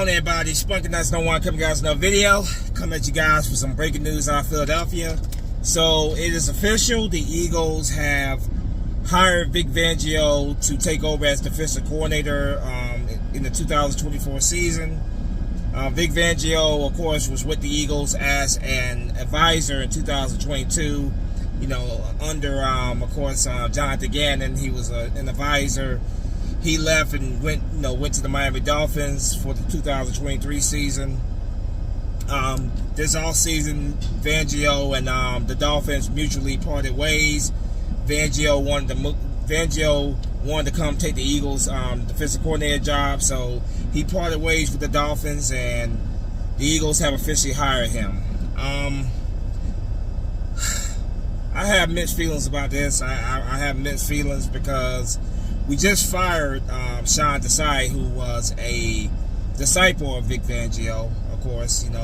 on, everybody? Spunky Nuts No One coming guys another video. Coming at you guys for some breaking news out of Philadelphia. So it is official. The Eagles have hired Vic Vangio to take over as defensive coordinator in the 2024 season. Vic Vangio, of course, was with the Eagles as an advisor in 2022. You know, under of course Jonathan Gannon, he was an advisor. He left and went to the Miami Dolphins for the 2023 season. This offseason, Vangio and the Dolphins mutually parted ways. Vangio wanted to come take the Eagles' defensive coordinator job, so he parted ways with the Dolphins, and the Eagles have officially hired him. I have mixed feelings about this. I have mixed feelings because we just fired Sean Desai, who was a disciple of Vic Vangio, of course, and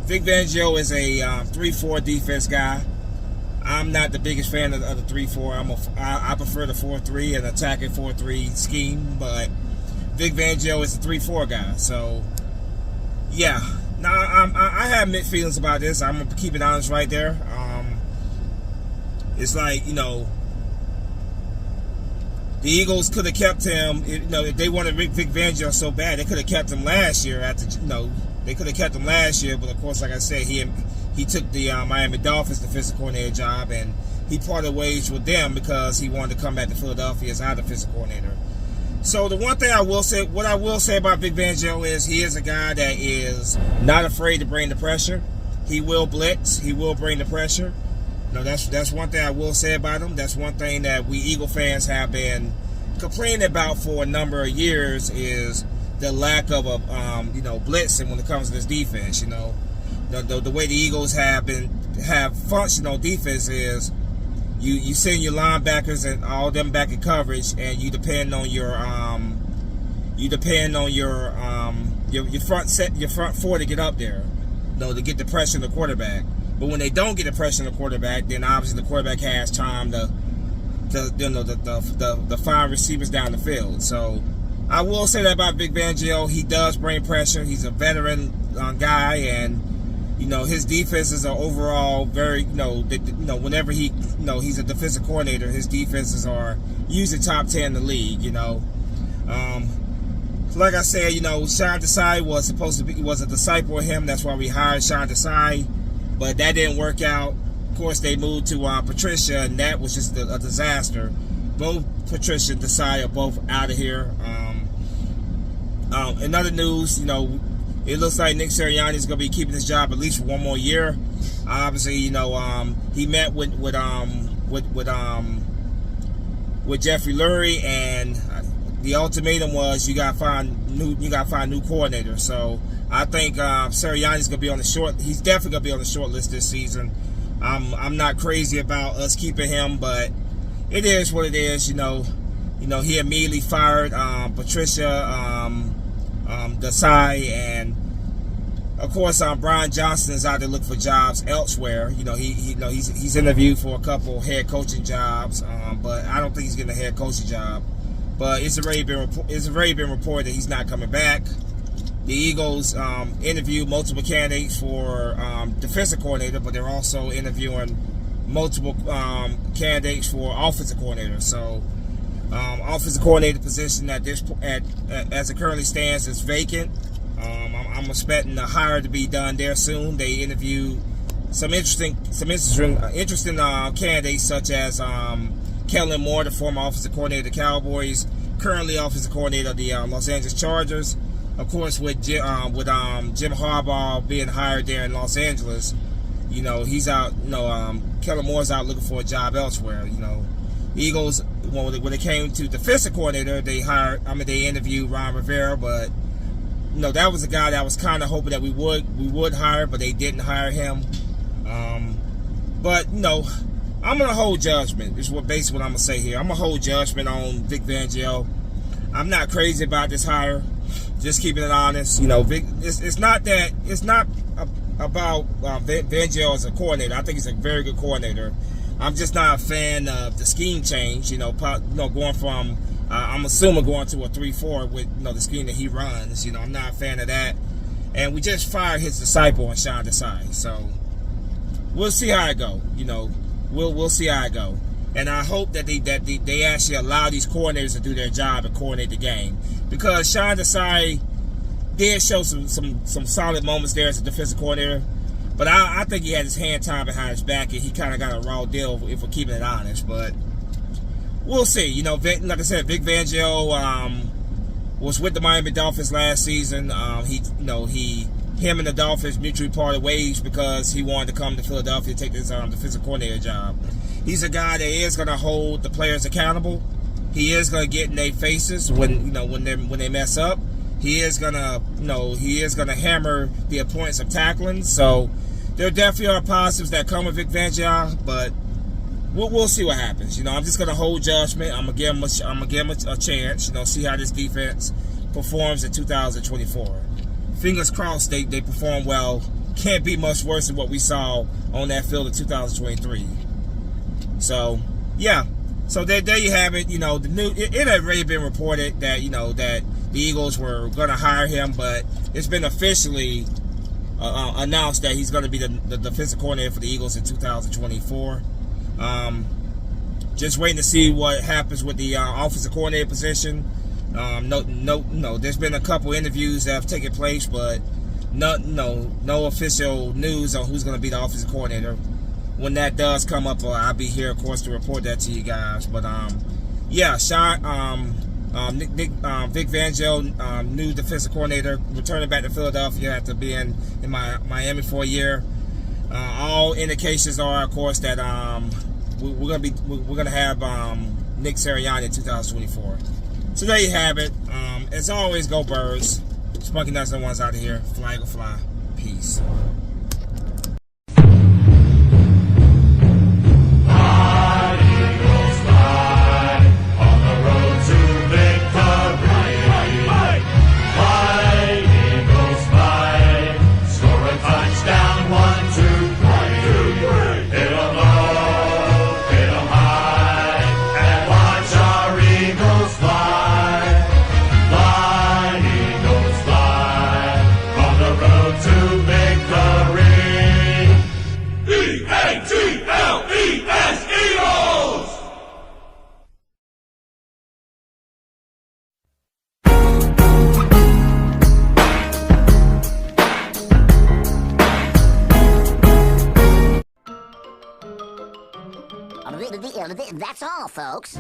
Vic Vangio is a 3-4 defense guy. I'm not the biggest fan of the 3-4. I prefer the 4-3 and attacking 4-3 scheme, but Vic Vangio is a 3-4 guy. So, yeah. Now, I have mixed feelings about this. I'm going to keep it honest right there. It's like, the Eagles could have kept him. If they wanted Vic Vangio so bad, they could have kept him last year. They could have kept him last year, but of course, like I said, he took the Miami Dolphins defensive coordinator job, and he parted ways with them because he wanted to come back to Philadelphia as our defensive coordinator. So the one thing I will say about Vic Vangio is he is a guy that is not afraid to bring the pressure. He will blitz. He will bring the pressure. That's one thing I will say about him. That's one thing that we Eagle fans have been complaining about for a number of years is the lack of blitzing when it comes to this defense. The way the Eagles have functional defense is you send your linebackers and all them back in coverage, and you depend on your front four to get up there, to get the pressure on the quarterback. But when they don't get the pressure on the quarterback, then obviously the quarterback has time to find receivers down the field. So I will say that about Vic Vangio. He does bring pressure. He's a veteran guy, and his defenses are overall very, whenever he's a defensive coordinator, his defenses are usually top 10 in the league, Like I said, Sean Desai was a disciple of him. That's why we hired Sean Desai, but that didn't work out. Of course, they moved to Patricia, and that was just a disaster. Both Patricia and Desai are both out of here. In other news, it looks like Nick Sirianni is going to be keeping his job at least for one more year. Obviously, he met with Jeffrey Lurie, and the ultimatum was you got to find new coordinator. So I think Sirianni's going to be on the short. He's definitely going to be on the short list this season. I'm not crazy about us keeping him, but it is what it is. He immediately fired Patricia. Desai, and of course Brian Johnson is out there looking for jobs elsewhere. He's interviewed for a couple head coaching jobs, but I don't think he's getting a head coaching job. But it's already been reported that he's not coming back. The Eagles interviewed multiple candidates for defensive coordinator, but they're also interviewing multiple candidates for offensive coordinator. So offensive coordinator position as it currently stands is vacant. I'm expecting the hire to be done there soon. They interviewed some interesting candidates such as Kellen Moore, the former offensive coordinator of the Cowboys, currently offensive coordinator of the Los Angeles Chargers. Of course, with Jim Harbaugh being hired there in Los Angeles, he's out. Kellen Moore's out looking for a job elsewhere. The Eagles, when it came to defensive coordinator, they interviewed Ron Rivera, but that was a guy that I was kind of hoping that we would hire, but they didn't hire him. But I'm gonna hold judgment. This is basically what I'm gonna say here. I'm gonna hold judgment on Vic Vangio. I'm not crazy about this hire. Just keeping it honest. Vic. It's not about Vangio as a coordinator. I think he's a very good coordinator. I'm just not a fan of the scheme change. Going from I'm assuming going to a 3-4 with the scheme that he runs. I'm not a fan of that. And we just fired his disciple, Sean Desai. So we'll see how it go. We'll see how it go. And I hope that they actually allow these coordinators to do their job and coordinate the game, because Sean Desai did show some solid moments there as a defensive coordinator. But I think he had his hand tied behind his back, and he kind of got a raw deal if we're keeping it honest. But we'll see. Like I said, Vic Vangio was with the Miami Dolphins last season. Him and the Dolphins mutually parted ways because he wanted to come to Philadelphia to take this defensive coordinator job. He's a guy that is going to hold the players accountable. He is going to get in their faces when they mess up. He is going to hammer the importance of tackling. So there definitely are positives that come with Vic Vangio, but we'll see what happens. I'm just going to hold judgment. I'm gonna give him a chance. See how this defense performs in 2024. Fingers crossed they perform well. Can't be much worse than what we saw on that field in 2023. So yeah. So there you have it. It had already been reported that that the Eagles were going to hire him, but it's been officially announced that he's going to be the defensive coordinator for the Eagles in 2024. Just waiting to see what happens with the offensive coordinator position. No. There's been a couple interviews that have taken place, but no official news on who's going to be the offensive coordinator. When that does come up, I'll be here, of course, to report that to you guys. But yeah, Vic Vangio, new defensive coordinator, returning back to Philadelphia after being in Miami for a year. All indications are, of course, that we're gonna have Nick Sirianni in 2024. So there you have it. As always, go Birds. Spunky Nuts and Ones out of here. Fly, go fly. Peace. That's all, folks.